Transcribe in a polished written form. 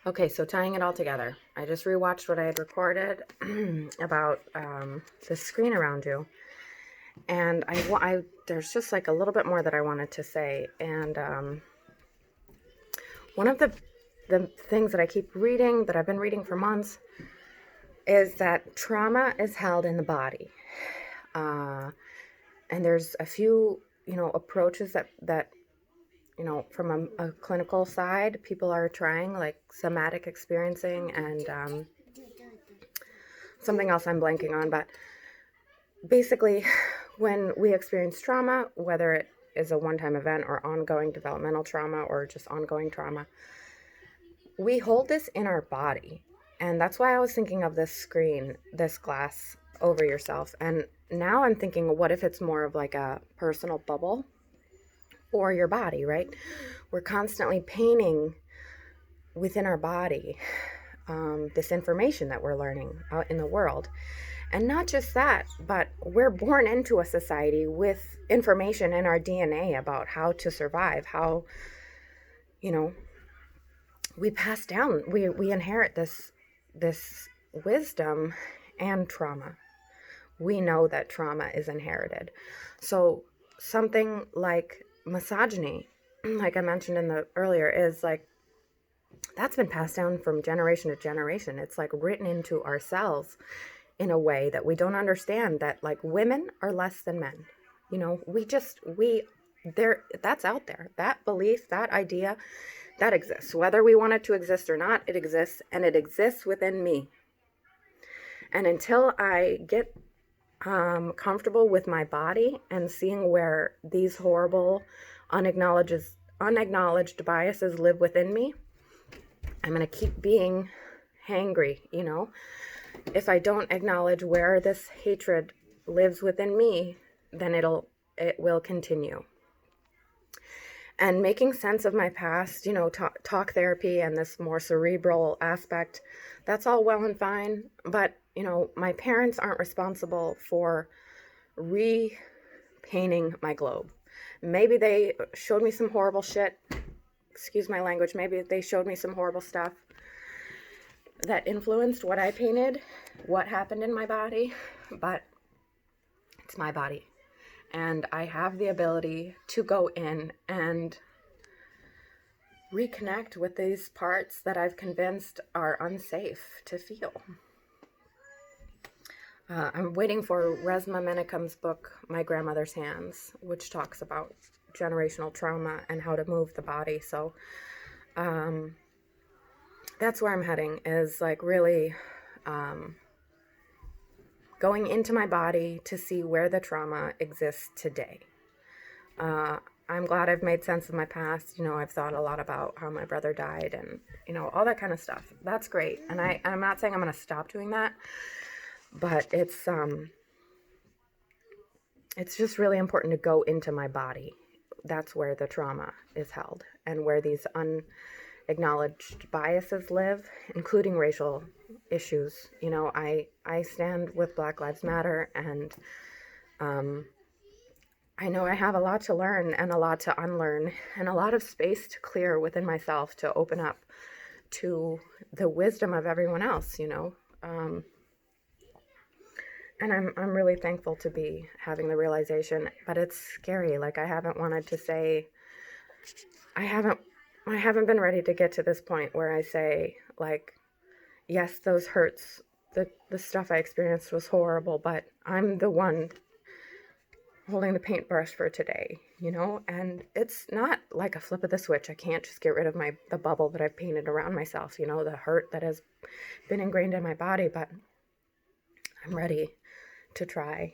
Okay, so tying it all together, I just rewatched what I had recorded about the screen around you, and there's just like a little bit more that I wanted to say. And one of the things that I keep reading, that I've been reading for months, is that trauma is held in the body, uh, and there's a few approaches that from a clinical side, people are trying, like somatic experiencing and something else I'm blanking on, but basically, when we experience trauma, whether it is a one-time event or ongoing developmental trauma or just ongoing trauma, we hold this in our body. And that's why I was thinking of this screen, this glass over yourself. And now I'm thinking, what if it's more of like a personal bubble or your body, right? We're constantly painting within our body this information that we're learning out in the world. And not just that, but we're born into a society with information in our DNA about how to survive, how, you know, we pass down, we inherit this wisdom and trauma. We know that trauma is inherited. So something like misogyny, like I mentioned in the earlier, is like that's been passed down from generation to generation. It's like written into ourselves in a way that we don't understand, that like women are less than men. We there, that's out there. That belief, that idea, that exists. Whether we want it to exist or not, it exists, and it exists within me. And until I get comfortable with my body and seeing where these horrible, unacknowledged biases live within me, I'm going to keep being hangry. If I don't acknowledge where this hatred lives within me, then it will continue. And making sense of my past, talk therapy and this more cerebral aspect, that's all well and fine. But, my parents aren't responsible for repainting my globe. Maybe they showed me some horrible shit. Excuse my language. Maybe they showed me some horrible stuff that influenced what I painted, what happened in my body. But it's my body. And I have the ability to go in and reconnect with these parts that I've convinced are unsafe to feel. I'm waiting for Resmaa Menakem's book, My Grandmother's Hands, which talks about generational trauma and how to move the body. So that's where I'm heading, is like really going into my body to see where the trauma exists today. I'm glad I've made sense of my past. I've thought a lot about how my brother died and, all that kind of stuff. That's great. And I'm not saying I'm going to stop doing that, but it's just really important to go into my body. That's where the trauma is held and where these unacknowledged biases live, including racial issues. I stand with Black Lives Matter, and I know I have a lot to learn and a lot to unlearn and a lot of space to clear within myself to open up to the wisdom of everyone else. And I'm really thankful to be having the realization, but it's scary. Like, I haven't wanted to say, I haven't been ready to get to this point where I say, like, yes, those hurts, the stuff I experienced was horrible, but I'm the one holding the paintbrush for today, and it's not like a flip of the switch. I can't just get rid of the bubble that I've painted around myself, the hurt that has been ingrained in my body, but I'm ready to try.